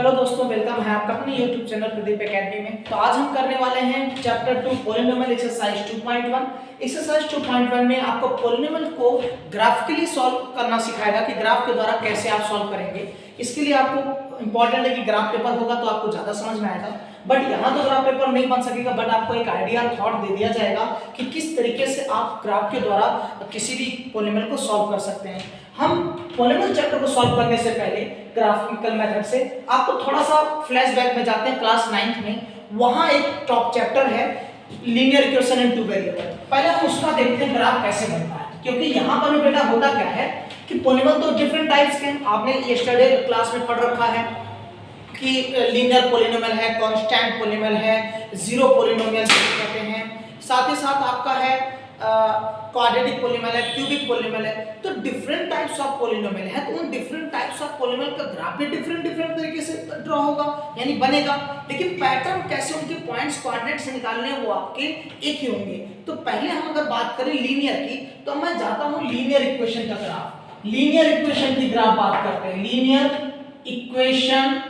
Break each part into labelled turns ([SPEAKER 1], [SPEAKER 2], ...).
[SPEAKER 1] Hello दोस्तों, welcome है आपका अपने YouTube चैनल प्रदीप एकेडमी में। तो आज हम करने वाले हैं चैप्टर 2 पॉलिनोमियल एक्सरसाइज 2.1। एक्सरसाइज 2.1 में आपको पॉलिनोमियल को ग्राफिकली सॉल्व करना सिखाएगा कि ग्राफ के द्वारा कैसे आप सॉल्व करेंगे। इसके लिए आपको इंपॉर्टेंट है कि ग्राफ पेपर होगा तो आपको ज़्यादा समझ में आएगा, बट यहाँ तो ग्राफ पेपर नहीं बन सकेगा, बट आपको एक आइडिया थॉट दे दिया जाएगा कि किस तरीके से आप ग्राफ के द्वारा किसी भी पॉलिनोमियल को सॉल्व कर सकते हैं। हम पॉलिनोमियल चैप्टर को सॉल्व करने से पहले ग्राफिकल मेथड से आपको थोड़ा सा फ्लैशबैक में जाते हैं क्लास 9th में। वहाँ एक टॉप चैप्टर है linear equation in two variable. पहले हम उसका देखते हैं ग्राफ कैसे बनता है, क्योंकि यहाँ पर बेटा होता क्या है कि पॉलिनोमियल तो डिफरेंट टाइप्स के हैं। आपने यस्टरडे क्लास में पढ़ रखा है कि लीनियर पॉलिनोमियल है, कांस्टेंट पॉलिनोमियल है, जीरो पॉलिनोमियल कहते हैं, साथ ही साथ आपका है क्वाड्रेटिक पॉलिनोमियल है, क्यूबिक पॉलिनोमियल है। तो डिफरेंट टाइप्स ऑफ पॉलिनोमियल है, तो उन डिफरेंट टाइप्स ऑफ पॉलिनोमियल का ग्राफ भी डिफरेंट तरीके से ड्रॉ होगा, यानी बनेगा, लेकिन पैटर्न कैसे उनके पॉइंट्स कोऑर्डिनेट्स निकालने हैं वो आपके एक ही होंगे। तो पहले हम अगर बात करें लीनियर की, तो मैं जाता हूं लीनियर इक्वेशन का ग्राफ। लीनियर इक्वेशन की ग्राफ बात करते हैं, linear equation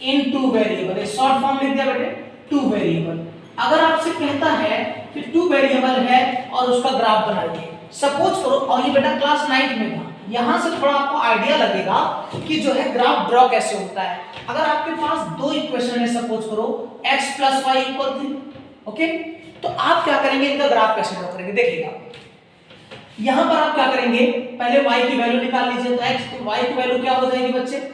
[SPEAKER 1] in two variable, short form लिख दिया बेटे टू वेरिएबल। अगर आपसे कहता है कि टू वेरिएबल है और उसका ग्राफ बनाइए, सपोज करो, और ये बेटा क्लास 9 में था, यहां से थोड़ा आपको आइडिया लगेगा कि जो है ग्राफ ड्रॉ कैसे होता है। अगर आपके पास दो इक्वेशन है, सपोज करो x + y = 3, ओके, तो आप क्या करेंगे, इनका ग्राफ कैसे ड्रॉ करेंगे देखिएगा। यहां पर आप क्या करेंगे, पहले y की वैल्यू निकाल लीजिए। तो y की वैल्यू क्या हो जाएगी बच्चे,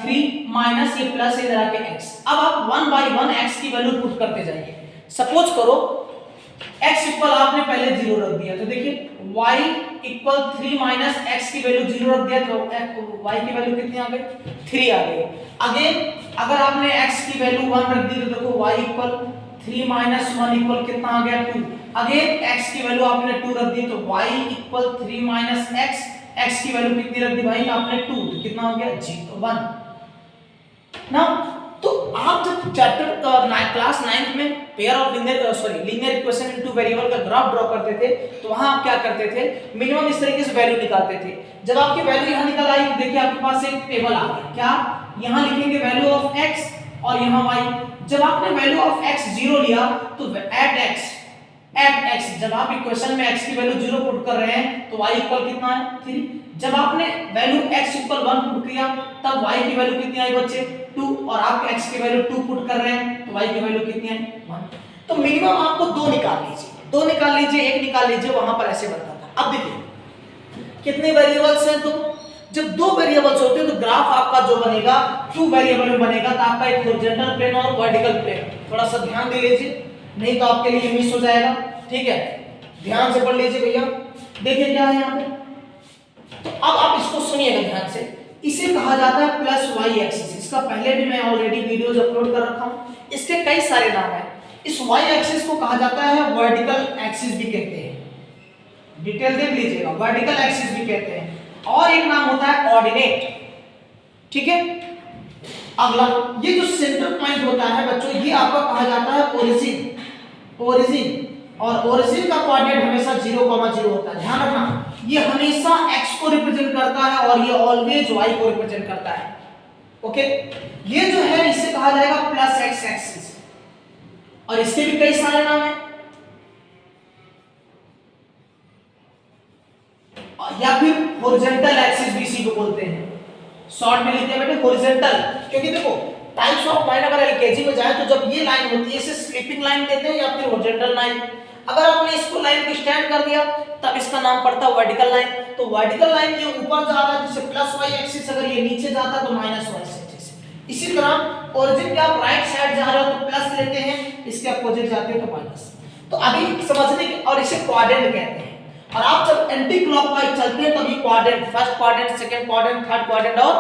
[SPEAKER 1] 3 माइनस ये प्लस इधर आके x। अब आप 1 बाय 1 x की वैल्यू पुट करते जाइए। सपोज करो x इक्वल आपने पहले 0 रख दिया, तो देखिए y इक्वल 3 माइनस x की वैल्यू 0 रख दिया, तो y की वैल्यू कितनी आ गई, 3 आ गई। अगेन अगर आपने x की वैल्यू 1 रख दी, तो देखो y इक्वल 3 माइनस 1 इक्वल कितना आ गया, 2। अगेन x की वैल्यू आपने 2 रख दी, तो y इक्वल 3 माइनस x की वैल्यू कितनी रख दी भाई आपने 2, तो कितना हो गया 1 ना। तो आप जब चैप्टर क्लास 9th में pair of linear equation in two variable का ग्राफ ड्रॉ करते थे, तो वहां आप क्या करते थे, मिनिमम इस तरीके से वैल्यू निकालते थे। जब आपकी वैल्यू यहां निकल आई, देखिए आपके पास एक टेबल आ गया, क्या यहां लिखेंगे वैल्यू ऑफ x और यहां y। जब आपने वैल्यू ऑफ x 0 लिया, तो एट x जब आप इक्वेशन में x की वैल्यू 0 पुट कर रहे हैं, तो y इक्वल कितना है 3। जब आपने वैल्यू x इक्वल 1 पुट किया, तब y की वैल्यू कितनी आई बच्चे 2, और आप x की वैल्यू 2 पुट कर रहे हैं, तो y की वैल्यू कितनी आई 1। तो मिनिमम आपको दो निकाल लीजिए, एक निकाल लीजिए, वहां पर ऐसे बनता था। अब देखिए कितने वेरिएबल्स हैं, तो जब दो वेरिएबल्स होते हैं तो ग्राफ आपका जो बनेगा टू वेरिएबल में बनेगा, तो आपका एक हॉरिजॉन्टल प्लेन और वर्टिकल प्लेन। थोड़ा सा ध्यान दे लीजिए, नहीं तो आपके लिए मिस हो जाएगा, ठीक है, ध्यान से पढ़ लीजिए भैया। देखिए क्या है यहाँ पे, तो अब आप इसको सुनिएगा ध्यान से। इसे कहा जाता है प्लस वाई एक्सिस। इसका पहले भी मैं ऑलरेडी वीडियोज अपलोड कर रखा हूँ, इसके कई सारे नाम हैं। इस वाई एक्सिस को कहा जाता है वर्टिकल एक्सिस भी कहते हैं, डिटेल देख लीजिएगा, वर्टिकल एक्सिस भी कहते हैं, और एक नाम होता है ऑर्डिनेट, ठीक है। अगला ये जो सेंटर पॉइंट होता है बच्चों, ये आपका कहा जाता है ओरिजिन, और ओरिजिन का कोऑर्डिनेट हमेशा 0,0 होता है, ध्यान रखना। ये हमेशा x को रिप्रेजेंट करता है और ये ऑलवेज y को रिप्रेजेंट करता है, ओके। ये जो है इसे कहा जाएगा प्लस x एक्सिस, और इसके भी कई सारे नाम हैं, या फिर हॉरिजॉन्टल एक्सिस भी इसी को बोलते हैं। शॉर्ट में लिखते हैं बेटे हॉरिजॉन्टल, क्योंकि देखो टाइप्स ऑफ लाइन अगर एलकेजी में जाए तो जब ये लाइन होती है इसे स्लीपिंग लाइन कहते हैं या फिर हॉरिजॉन्टल लाइन। अगर आपने इसको लाइन को स्टैंड कर दिया तब इसका नाम पड़ता है वर्टिकल लाइन। तो वर्टिकल लाइन ये ऊपर जा रहा है जैसे प्लस वाई एक्सिस, अगर ये नीचे जाता है तो माइनस वाई एक्सिस। इसी तरह ओरिजिन के आप राइट साइड जा रहे हो तो प्लस लेते हैं, इसके अपोजिट जाते हो तो माइनस। तो अभी समझने के, और इसे क्वाड्रेंट कहते हैं। और आप जब एंटी क्लॉकवाइज चलते हैं तभी quadrant, first quadrant, second quadrant, third quadrant और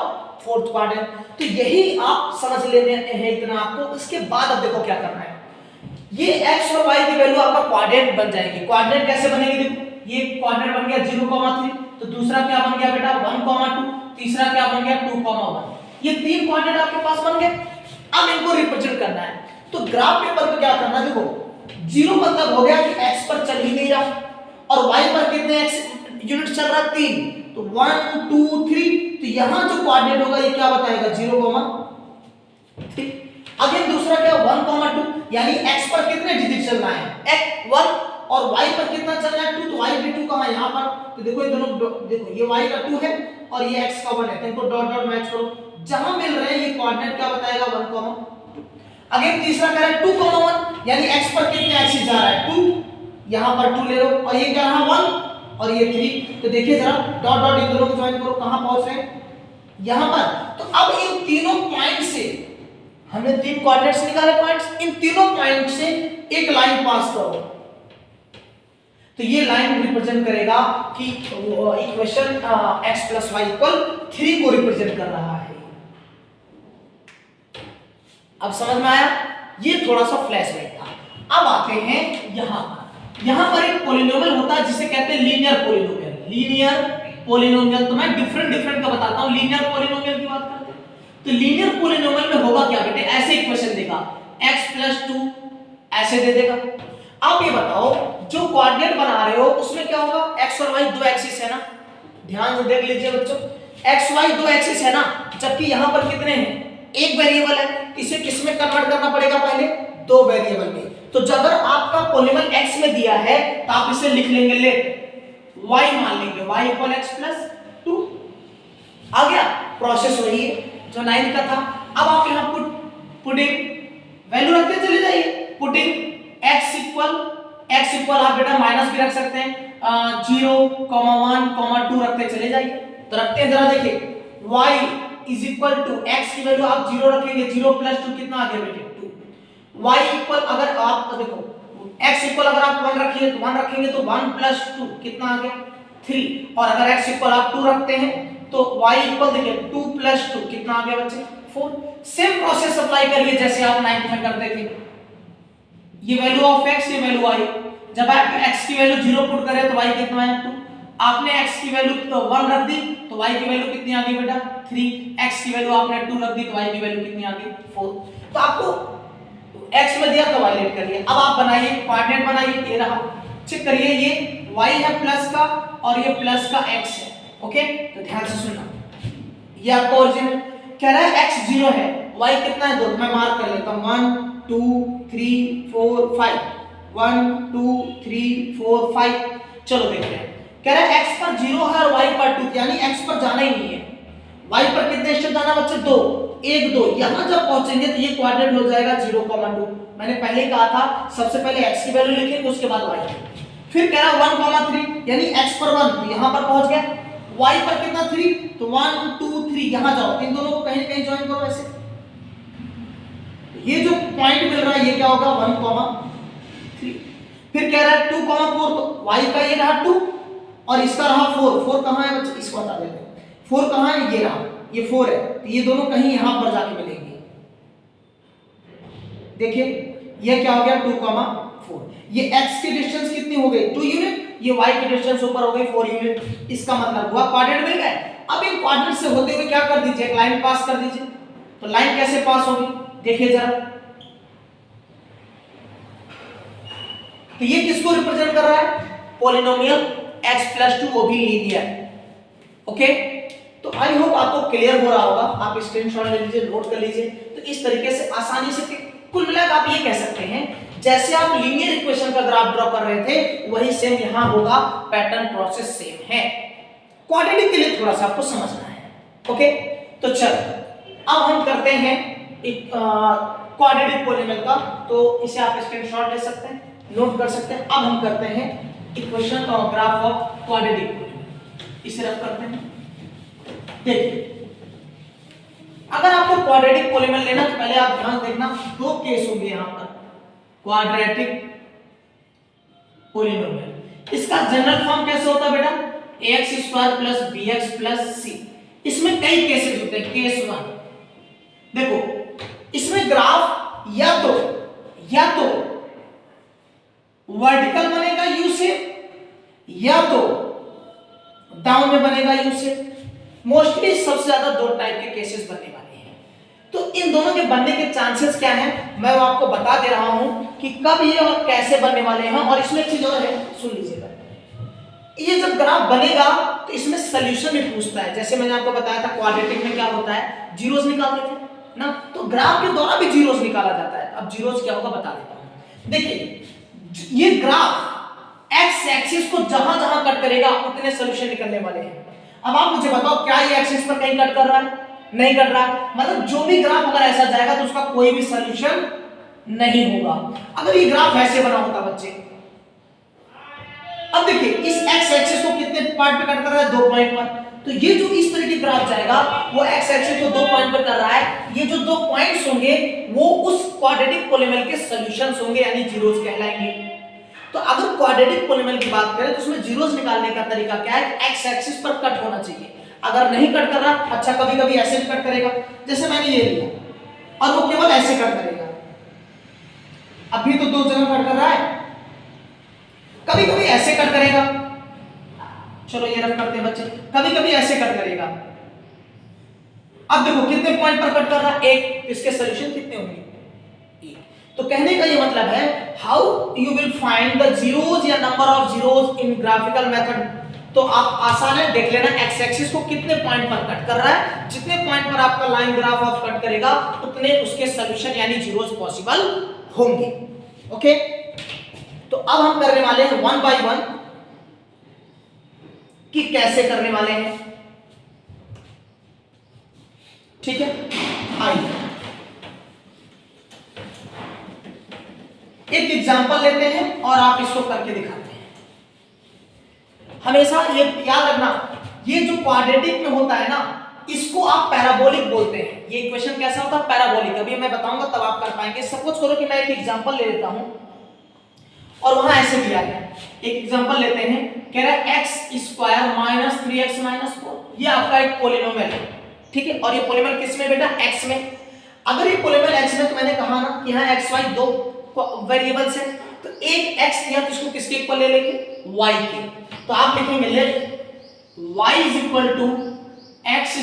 [SPEAKER 1] फोर्थ क्वाड्रेंट। तो यही आप समझ लेने हैं इतना आपको। इसके बाद अब देखो क्या करना है, ये x और y की वैल्यू आपका क्वाड्रेंट बन जाएगी। क्वाड्रेंट कैसे बनेगी, देखो ये क्वाड्रेंट बन गया 0,3, तो दूसरा क्या बन गया बेटा 1,2, तीसरा क्या बन गया 2,1। ये तीन क्वाड्रेंट आपके पास बन गए। अब इनको रिप्रेजेंट करना है, तो ग्राफ पेपर पे क्या करना है, देखो 0 मतलब हो गया कि x पर चल ही नहीं रहा, और y पर कितने x यूनिट चल रहा है 3, तो 1 2 3। तो यहां जो कोऑर्डिनेट होगा ये क्या बताएगा 0, 3। अगेन दूसरा क्या 1, 2 यानी x पर कितने डिजिट चलना है, x 1 और y पर कितना चलना है 2, तो y भी 2 कहां है यहां पर, तो देखो ये दोनों देखो ये y का 2 है और ये x का 1 है, तो इनको डॉट डॉट मैच करो, जहां मिल रहे हैं ये कोऑर्डिनेट क्या बताएगा 1, 2। अगेन तीसरा कह रहा है 2, 1 यानी x पर कितने एक्सिस जा रहा है 2, यहां पर 2 ले लो और ये क्या रहा 1 और ये 3, तो देखिए जरा डॉट डॉट इन दोनों को ज्वाइन करो, कहां पहुंच रहे हैं यहां पर। तो अब इन तीनों पॉइंट से हमने 3 कोऑर्डिनेट्स निकाले पॉइंट्स, इन तीनों पॉइंट से एक लाइन पास करो, तो ये लाइन रिप्रेजेंट करेगा कि इक्वेशन x + y = 3 को रिप्रेजेंट कर रहा है। अब समझ में आया, ये थोड़ा सा फ्लैशबैक था। अब आते हैं यहां पर एक पॉलिनोमियल होता है जिसे कहते हैं लीनियर पॉलिनोमियल। लीनियर पॉलिनोमियल तो मैं डिफरेंट का बताता हूं, लीनियर पॉलिनोमियल की बात करते हैं। तो लीनियर पॉलिनोमियल में होगा क्या बेटे, ऐसे इक्वेशन देगा x + 2 ऐसे दे देगा। आप ये बताओ जो कोऑर्डिनेट बना रहे हो उसमें क्या होगा, x और y दो एक्सिस है ना, ध्यान से देख लीजिए बच्चों, x y दो एक्सिस है ना, जबकि यहां पर कितने हैं, एक वेरिएबल है, इसे किस में कन्वर्ट करना पड़ेगा पहले, दो वेरिएबल में। तो जब अगर आपका पॉलिनोमियल x में दिया है तो आप इसे लिख लेंगे लेट y मान लेंगे, y = x + 2। आ गया, प्रोसेस वही है जो 9 का था। अब आप यहां पुटिंग वैल्यू रखते चले जाइए, पुटिंग x इक्वल आप बेटा माइनस भी रख सकते हैं, 0, 1, 2 रखते चले जाइए। तो रखते हैं, जरा देखिए y = x की वैल्यू आप 0 रखेंगे, 0 + 2 कितना आ गया बेटे 2। y इक्वल अगर आप देखो x इक्वल अगर आप 1 रखिए तो 1 रखेंगे तो 1 + 2 कितना आ गया 3, और अगर x इक्वल आप 2 रखते हैं तो y इक्वल देखिए 2 + 2 कितना आ गया बच्चे 4। सेम प्रोसेस अप्लाई करिए जैसे आप 9th में करते थे। ये वैल्यू ऑफ x, ये वैल्यू y, जब आप x की वैल्यू 0 पुट करें तो y कितना आया 2, आपने x की वैल्यू 1 रख दी तो y की वैल्यू कितनी आ गई बेटा 3, x की वैल्यू आपने 2 रख दी तो y की वैल्यू कितनी आ गई 4। तो आपको x में दिया तो y लेट करिए। अब आप बनाइए कोऑर्डिनेट बनाइए, ये रहा, चेक करिए, ये y है प्लस का और ये प्लस का x है। ओके, तो ध्यान से सुनना, ये आपका ओरिजिन कह रहा है x 0 है, y कितना है 2, मैं मार्क कर लेता हूं 1 2 3 4 5, 1 2 3 4 5। चलो देखते हैं, कह रहा है x पर 0 है और y पर 2, यानी x पर जाना ही नहीं है, y पर कितने स्टेप जाना बच्चे 2, 1 2, यहां जब पहुंचेंगे तो ये कोऑर्डिनेट हो जाएगा 0, 2। मैंने पहले कहा था सबसे पहले x की वैल्यू लिखेंगे उसके बाद y, फिर कह रहा 1, 3 यानी x पर 1 तो यहां पर पहुंच गया, y पर कितना 3 तो 1 2 3, यहां जाओ, इन दोनों को कहीं कहीं ज्वाइन करो ऐसे, ये जो पॉइंट मिल रहा है ये क्या होगा 1, 3। फिर कह रहा है 2, 4 तो y का ये रहा 2 और इसका रहा 4 कहां है बच्चे, इसको बता देते हैं 4 कहां है, ये रहा, ये 4 है, तो ये दोनों कहीं यहां पर जाके मिलेंगे। देखिए ये क्या हो गया 2, 4, ये x की डिस्टेंस कितनी हो गई 2 यूनिट, ये y की डिस्टेंस ऊपर हो गई 4 यूनिट, इसका मतलब हुआ कोऑर्डिनेट मिल गए। अब इन कोऑर्डिनेट से होते हुए क्या कर दीजिए, एक लाइन पास कर दीजिए। तो लाइन कैसे पास होगी देखिए जरा, तो ये किसको रिप्रेजेंट कर रहा है, पॉलिनोमियल x + 2, वो भी लीनियर। ओके, तो आई होप आपको क्लियर हो रहा होगा, आप स्क्रीनशॉट ले लीजिए, नोट कर लीजिए। तो इस तरीके से आसानी से कुल मिलाकर आप ये कह सकते हैं जैसे आप लीनियर इक्वेशन का ग्राफ ड्रॉ कर रहे थे वही सेम यहां होगा, पैटर्न प्रोसेस सेम है। क्वाड्रेटिक के लिए थोड़ा सा आपको समझना है। ओके, तो चलो अब हम करते हैं एक क्वाड्रेटिक पॉलिनोमियल का, तो इसे आप स्क्रीनशॉट ले सकते हैं, नोट कर सकते हैं। अब हम करते हैं इक्वेशन का ग्राफ ऑफ क्वाड्रेटिक पॉलिनोमियल, इसे रख करते हैं। देखिए अगर आपको क्वाड्रेटिक पॉलिनोमियल लेना तो पहले आप ध्यान देखना, दो केस होंगे यहां पर क्वाड्रेटिक पॉलिनोमियल। इसका जनरल फॉर्म कैसे होता है बेटा, ax² + bx + c। इसमें कई केसेस होते हैं। केस 1 देखो, इसमें ग्राफ या तो वर्टिकल बनेगा यू से, या तो डाउन में बनेगा यू से। मोस्टली सबसे ज्यादा दो टाइप के केसेस बनने वाले हैं। तो इन दोनों के बनने के चांसेस क्या हैं मैं वो आपको बता दे रहा हूं कि कब ये और कैसे बनने वाले हैं। और इसमें एक चीज और है, सुन लीजिएगा, ये जब ग्राफ बनेगा तो इसमें सॉल्यूशन भी पूछता है। जैसे मैंने आपको बताया था क्वाड्रेटिक में क्या होता है, जीरोस निकालते थे, ना, तो ग्राफ के द्वारा भी जीरोस निकाला जाता है। अब जीरोस क्या होगा बता देता हूं। देखिए ये ग्राफ एक्स एक्सिस को जहां जहां कट करेगा उतने सॉल्यूशन निकलने वाले हैं। अब आप मुझे बताओ क्या ये एक्सिस पर कहीं कट कर रहा है? नहीं कट रहा। मतलब जो भी ग्राफ अगर ऐसा जाएगा तो उसका कोई भी सॉल्यूशन नहीं होगा। अगर ये ग्राफ ऐसे बना होता बच्चे, अब देखिए इस एक्स एक्सिस को कितने पॉइंट पे कट कर रहा है? 2 पॉइंट पर। तो ये जो इस तरह की ग्राफ जाएगा वो एक्स एक्सिस को 2 पॉइंट पर कर रहा है। ये जो 2 पॉइंट्स होंगे वो उस क्वाड्रेटिक पॉलीनोमियल के सॉल्यूशंस होंगे, यानी जीरोस कहलाएंगे। तो अगर क्वाड्रेटिक पॉलीनोमियल की बात करें तो उसमें जीरोस निकालने का तरीका क्या है? एक्स एक्सिस पर कट होना चाहिए। अगर नहीं कट कर रहा, अच्छा कभी-कभी ऐसे भी कट करेगा, जैसे मैंने ये लिया और वो केवल ऐसे कट करेगा। अभी तो 2 जगह कट कर रहा है, कभी-कभी ऐसे कट करेगा। चलो ये रफ करते हैं बच्चे, कभी-कभी ऐसे कट करेगा। अब देखो कितने पॉइंट पर कट कर रहा है? 1। इसके सॉल्यूशन कितने होंगे? 1। तो कहने का ये मतलब है how you will find the zeros या number of zeros in graphical method. तो आप आसान है, देख लेना एक्स एक्सिस को कितने पॉइंट पर कट कर रहा है। जितने पॉइंट पर आपका लाइन ग्राफ ऑफ कट करेगा उतने उसके सॉल्यूशन यानी जीरोस पॉसिबल होंगे। ओके, तो अब हम करने वाले हैं 1 बाय 1 कि कैसे करने वाले हैं। ठीक है, आइए एक एग्जांपल लेते हैं और आप इसको करके दिखाते हैं। हमेशा ये याद रखना, ये जो क्वाड्रेटिक में होता है ना इसको आप पैराबोलिक बोलते हैं। ये इक्वेशन कैसा होता है? पैराबोलिक। अभी मैं बताऊंगा तब आप कर पाएंगे। सपोज करो कि मैं एक एग्जांपल ले लेता हूं और वहां ऐसे दिया है। एक एग्जांपल लेते हैं, कह रहा है x² - 3x - 4। ये आपका एक पॉलिनोमियल है, ठीक है। और ये पॉलिनोमियल किस में बेटा? x में। अगर ये पॉलिनोमियल x में, तो मैंने कहा ना कि यहां x y 2 वेरिएबल्स है, तो एक x दिया तो इसको किसके इक्वल ले लेंगे? y के। तो आप लिखेंगे लेट y = x² -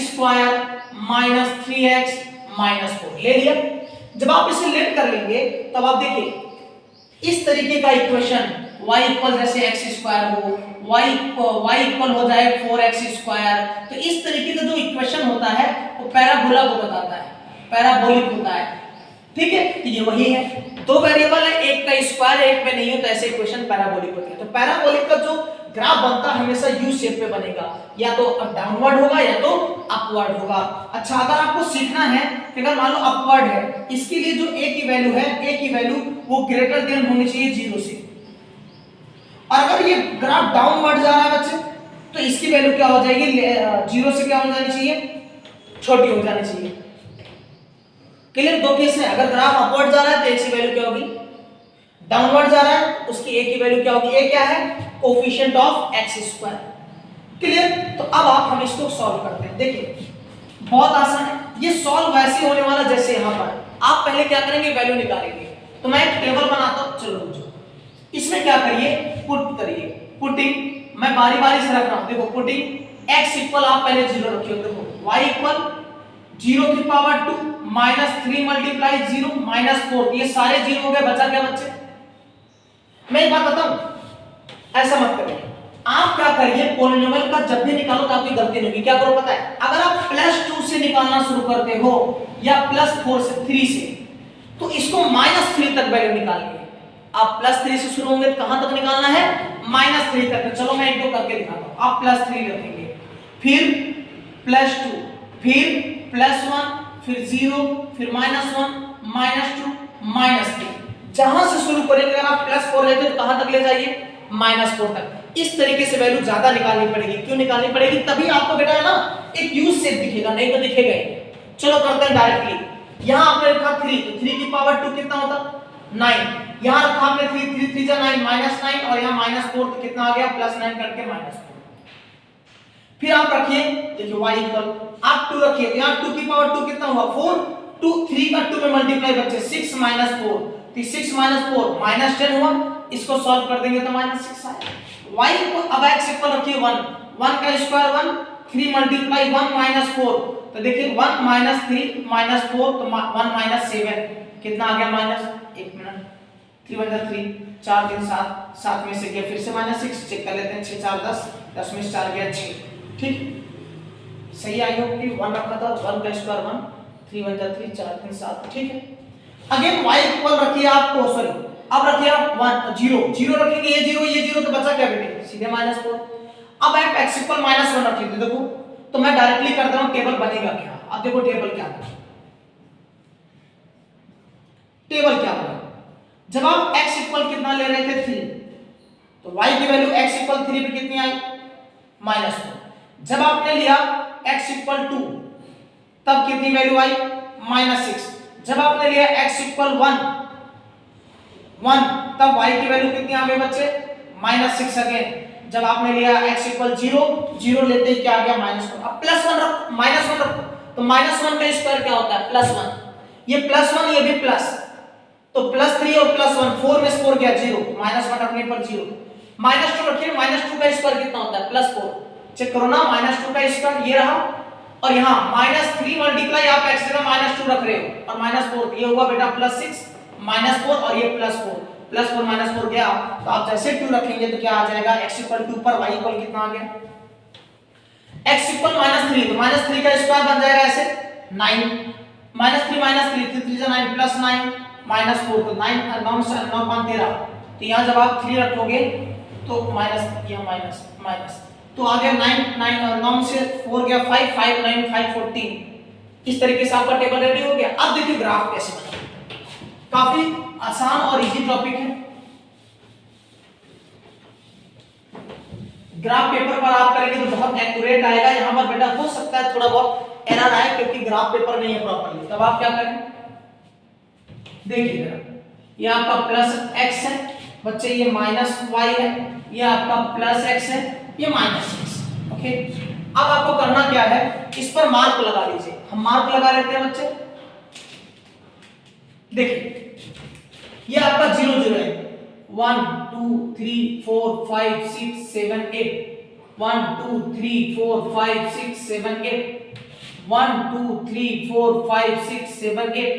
[SPEAKER 1] 3x - 4। ले लिया। जब आप इसे लेट कर लेंगे तब आप देखिए इस तरीके का इक्वेशन y = जैसे x² हो, y इक्वल हो जाए 4x²। तो इस तरीके का जो इक्वेशन होता है वो पैराबोला को बताता है, पैराबोलिक होता है। ठीक है, तो ये वही है। 2 वेरिएबल है, एक का स्क्वायर एक में नहीं है, तो ऐसे इक्वेशन पैराबोलिक होती है। तो पैराबोलिक का जो ग्राफ बनता है हमेशा यू शेप में बनेगा, या तो डाउनवर्ड होगा या तो अपवर्ड होगा। अच्छा, अगर आपको सीखना है कि अगर मान लो अपवर्ड है, इसके लिए जो a की वैल्यू है, a की वैल्यू वो ग्रेटर देन होनी चाहिए 0 से। और अगर ये ग्राफ डाउनवर्ड जा रहा है बच्चे, तो इसकी वैल्यू क्या हो जाएगी? 0 से क्या हो जानी चाहिए? छोटी हो जानी चाहिए। क्लियर? 2 केस है। अगर ग्राफ अपवर्ड जा रहा है तो x की वैल्यू क्या होगी? डाउनवर्ड जा रहा है उसकी a की वैल्यू क्या होगी? a क्या है? Coefficient of x²। क्लियर? तो अब हम इसको सॉल्व करते हैं। देखिए बहुत आसान है, ये सॉल्व वैसे होने वाला जैसे यहां पर आप पहले क्या करेंगे? वैल्यू निकालेंगे। तो मैं एक टेबल बनाता हूं, चलो रुको। इसमें क्या करिए? पुट करिए। पुटिंग मैं बारी बारी से रख रहा हूं। देखो पुटिंग x इक्वल आप पहले 0 रखिए। देखो y इक्वल 0 की पावर 2 -3 मल्टीप्लाई 0 -4। ये सारे 0 हो गए, बचा क्या बच्चे? मैं एक बात बताऊं, ऐसा मत करिए। आप क्या करिए? पॉलिनोमियल का जब भी निकालो तो आपकी गलती नहीं होगी। क्या करो पता है? अगर आप +2 से निकालना शुरू करते हो या +4 से 3 से, तो इसको -3 तक वैल्यू निकालिए। आप +3 से शुरू होंगे तो कहां तक निकालना है? -3 तक। चलो मैं एक दो करके दिखाता हूं। आप +3 रखेंगे, फिर +2, फिर +1, फिर 0, फिर -1, -2, -3। जहां से शुरू करेंगे, अगर आप +4 लेते हो तो कहां तक ले जाइए? -4 तक। इस तरीके से वैल्यू ज्यादा निकालनी पड़ेगी। क्यों निकालनी पड़ेगी? तभी आपको बेटा है ना एक यूज शेप दिखेगा, नहीं तो दिखेगा ही। चलो करते हैं डायरेक्टली। यहां आपने रखा 3, तो 3 की पावर 2 कितना होता? 9। यहां रखा आपने 3, 3 3 जा 9, -9, और यहां -4, तो कितना आ गया? +9 करके -4। फिर आप रखिए, देखिए y इक्वल आप 2 रखिए, यहां 2 की पावर 2 कितना हुआ? 4। 2 3 का 2 में मल्टीप्लाई बच्चे 6 - 4, तो 6 - 4 -10 हुआ। इसको सॉल्व कर देंगे तो -6 आएगा। y को अब x इक्वल रखिए 1, 1 का स्क्वायर 1, 3 मल्टीप्लाई 1 - 4, तो देखिए 1 - 3 - 4, तो 1 - 7 कितना आ गया? -1 मिनट 3 × 3 4 3 7, 7 में से गया फिर से -6। चेक कर लेते हैं, 6 4 10, 10 में से 4 गया 6। ठीक, सही आई हो कि 1 रखा था, 1 का स्क्वायर 1, 3 1 जा 3 4 3 7, ठीक है। अगेन y इक्वल रखिए आपको, सॉरी अब रखिए आप 1 0 0 रखेंगे, ये 0 तो बचा क्या बेटे, सीधे -4। अब आप x इक्वल -1 रखिए, देखो तो मैं डायरेक्टली कर दे रहा हूं, टेबल बनेगा क्या। अब देखो टेबल क्या बना, टेबल क्या बना। जब आप x इक्वल कितना ले रहे थे 3, तो y की वैल्यू x इक्वल 3 पे कितनी आई, -4। जब आपने लिया x इक्वल 2, तब कितनी वैल्यू आई, -6। जब आपने लिया x इक्वल 1 तब y की वैल्यू कितनी आ गई बच्चे, -6 अगेन। जब आपने लिया x इक्वल 0 लेते ही क्या आ गया, -1। अब +1 रखो, -1 रखो, तो -1 का स्क्वायर क्या होता है, +1। ये +1 ये भी प्लस, तो +3 और +1 4 में 4 गया 0, -1 रखने पर 0। -2 रखिए, -2 का स्क्वायर कितना होता है, +4। चेक करो ना, -2 का स्क्वायर ये रहा, और यहाँ -3 मल्टीप्लाई आप x जगह -2 रख रहे हो, और -4 ये हुआ बेटा +6 -4, और ये +4 -4 गया। तो आप जैसे 2 रखेंगे तो क्या आ जाएगा, x इक्वल 2 पर y इक्वल कितना आ गया, x इक्वल -3, तो -3 का स्क्वायर बन जाएगा ऐसे 9, -3 3 जा 9 +9 -4, तो 9 9 से 9 5 13। तो यहाँ जब आप 3 रखोगे तो माइनस, यहाँ माइनस, तो आ गया 9 से 4 गया 5 5 9 5 14। इस तरीके से आपका टेबल रेडी हो गया। अब देखिए ग्राफ कैसे बनाएं, काफी आसान और इजी टॉपिक है। ग्राफ पेपर पर आप करेंगे तो बहुत एक्यूरेट आएगा। यहां पर बेटा हो सकता है थोड़ा बहुत एरर आए क्योंकि ग्राफ पेपर नहीं है प्रॉपर्ली, तब आप क्या करें, देखिए जरा, ये आपका +x है बच्चे, ये -y है, ये आपका +x है, ये -x, ओके। अब आपको करना क्या है, इस पर मार्क लगा लीजिए। हम मार्क लगा लेते हैं बच्चे, देखिए ये आपका 0 0 है, 1 2 3 4 5 6 7 8, 1 2 3 4 5 6 7 8, 1 2 3 4 5 6 7 8,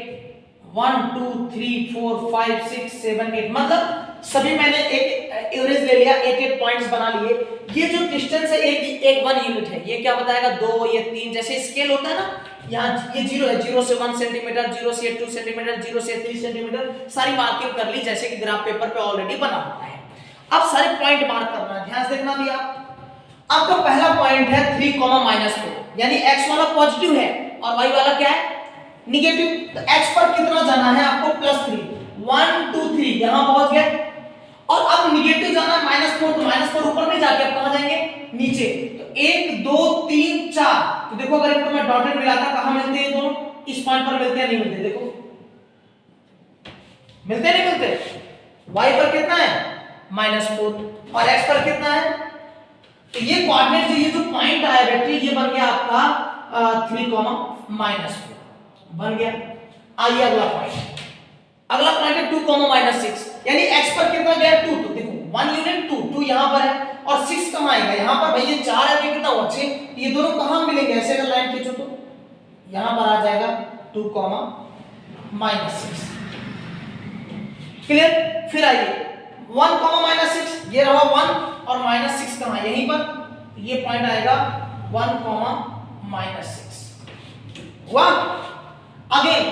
[SPEAKER 1] 1 2 3 4 5 6 7 8, मतलब सभी मैंने एक एवरेज ले लिया, 8 पॉइंट्स बना लिए। ये जो डिस्टेंस है एक 1 यूनिट है, ये क्या बताएगा 2, ये 3, जैसे स्केल होता है ना, यहाँ ये 0 है, 0 से 1 सेंटीमीटर, 0 से 2 सेंटीमीटर, 0 से 3 सेंटीमीटर, सारी मार्किंग कर ली जैसे कि ग्राफ पेपर पे ऑलरेडी बना होता है। अब सारे पॉइंट मार्क करना है, ध्यान से देखना भी आप। आपका पहला पॉइंट है 3, -4, यानी x वाला पॉजिटिव है और y वाला क्या है, निगेटिव। तो x पर कितना जाना है आपको, +3, 1 2 3 यहां पहुंच गए, और अब निगेटिव जाना है -4, तो -4 ऊपर में जाके आप कहां जाएंगे, नीचे। तो 1 2 3 4, तो देखो अगर इनको मैं डॉटेड मिलाता कहां मिलते हैं दोनों, इस पॉइंट पर मिलते हैं, नहीं मिलते, देखो मिलते नहीं मिलते। y पर कितना है, -4, और x पर कितना है, तो ये कोऑर्डिनेट, ये जो पॉइंट आया बेटे, ये बन गया आपका 3, -4 बन गया। आइए अगला पॉइंट, अगला पॉइंट है 2, -6, यानी x पर कितना गया 2, तो देखो 1 यूनिट 2 यहां पर है, और 6 कहां आएगा, यहां पर भाई ये 4 है, ये कितना हुआ 6, ये दोनों कहां मिलेंगे, ऐसे अगर लाइन खींचो तो यहां पर आ जाएगा 2, -6, क्लियर। फिर आइए 1, -6, ये रहा 1 और -6 कहां, यहीं पर, ये पॉइंट आएगा 1, -6 हुआ। अगेन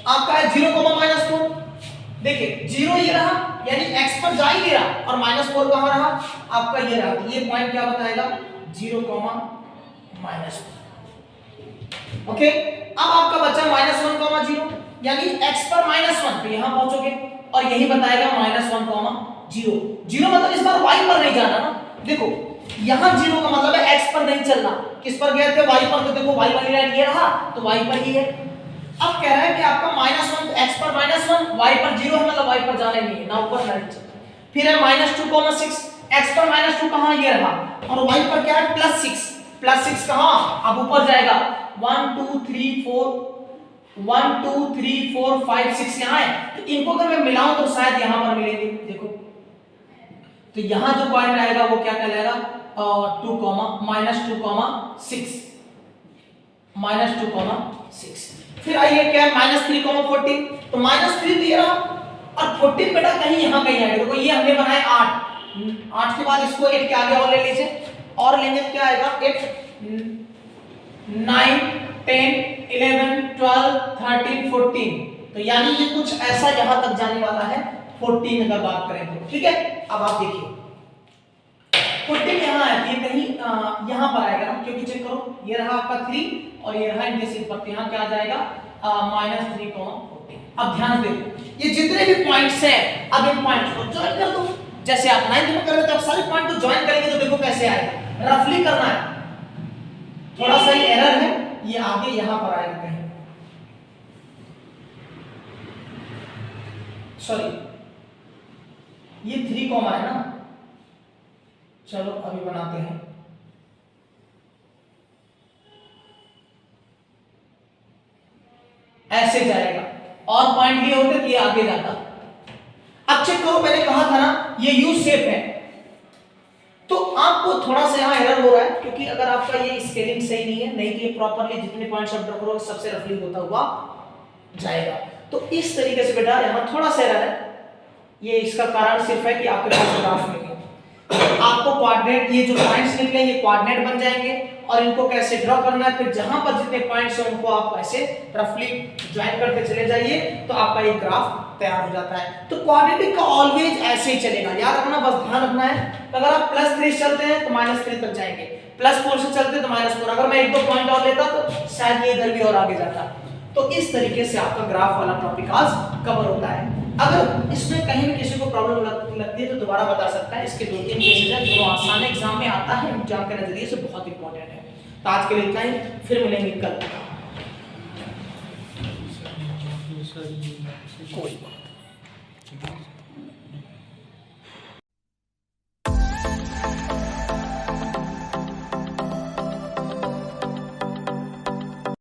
[SPEAKER 1] आपका है 0, -4, देखिए 0 ये रहा, यानी x पर जा ही नहीं रहा, और -4 कहां रहा आपका, ये रहा, तो ये पॉइंट क्या बताएगा 0, -4, ओके। अब आपका बचा -1, 0, यानी x पर -1 तो यहां पहुंचोगे, और यही बताएगा -1, 0 0, मतलब इस बार y पर नहीं जाना ना, देखो यहां 0 का मतलब है x पर नहीं चलना, किस पर गए थे, y पर, तो देखो y वाली लाइन ये रहा, तो y पर ही है। अब कह रहा है कि आपका -1, x पर -1, y पर 0 है, मतलब y पर जाना नहीं है ना, ऊपर नहीं चलना। फिर है -2, 6, x पर -2 कहां, ये रहा, और y पर क्या है +6 कहां, अब ऊपर जाएगा 1 2 3 4 1 2 3 4 5 6 यहां है, तो इनको अगर मैं मिलाऊं तो शायद यहां पर मिलेंगे, देखो तो यहां जो पॉइंट आएगा वो क्या कहलाएगा, 2, -2, -6। फिर आइए क्या है -3, 14, तो -3 दिया रहा, और 14 बेटा कहीं यहां कहीं आएगा, देखो ये हमने बनाए 8 के बाद इसको 8 के आगे और ले लीजिए, और लेंगे क्या आएगा 8 9 10, 11, 12, 13, 14, तो यानी ये कुछ ऐसा यहां तक जाने वाला है 14 अगर बात करें तो। ठीक है, अब आप देखिए 14 यहाँ है, ये कहीं यहाँ पर आएगा ना, क्योंकि चेक करो ये रहा आपका 3 और ये रहा इनके सिर पर, यहाँ क्या आ जाएगा -3, 14। अब ध्यान देखो ये जितने भी पॉइंट्स हैं अब इन पॉइंट्स को ज्वाइन कर दो, जैसे आप 9th में कर रहे थे, आप सारे पॉइंट को ज्वाइन करेंगे तो देखो कैसे आएगा, रफली करना है, थोड़ा सा ही एरर है, ये आगे यहां पर आएगा कहीं, सॉरी ये 3 कॉमा है ना, चलो अभी बनाते हैं, ऐसे जाएगा और पॉइंट लिए होते तो ये आगे जाता। अब चेक करो, मैंने कहा था ना ये यू शेप है, तो आपको थोड़ा सा यहाँ एरर हो रहा है क्योंकि अगर आपका ये स्केलिंग सही नहीं है, नहीं तो ये प्रॉपर्ली जितने पॉइंट्स आप ड्रॉ करोगे सबसे रफली होता हुआ जाएगा। तो इस तरीके से बेटा यहाँ थोड़ा सा एरर है, ये इसका कारण सिर्फ है कि आपके पास ग्राफ नहीं है, आपको कोऑर्डिनेट, ये जो पॉइंट्स निकले ये कोऑर्डिनेट बन जाएंगे और इनको कैसे ड्रॉ करना है, फिर जहां पर जितने पॉइंट्स हैं उनको आप ऐसे रफली ज्वाइन करते चले जाइए तो आपका ये ग्राफ तैयार हो जाता है। तो क्वाड्रेटिक का ऑलवेज ऐसे ही चलेगा, याद रखना, बस ध्यान रखना है। अगर आप +3 चलते हैं तो -3 तक जाएंगे, +4 से चलते तो -4, अगर मैं 1-2 पॉइंट और लेता तो शायद ये इधर भी और आगे जाता। तो इस तरीके से आपका ग्राफ वाला टॉपिक आज कवर होता है। अगर इसमें कहीं भी किसी को प्रॉब्लम लगती है तो दोबारा बता सकता है, इसके 2-3 केसेस हैं जो आसान एग्जाम में आता है, एग्जाम के नजरिए से बहुत इंपॉर्टेंट है। तो आज के लिए इतना ही, फिर मिलेंगे कल। कोई बात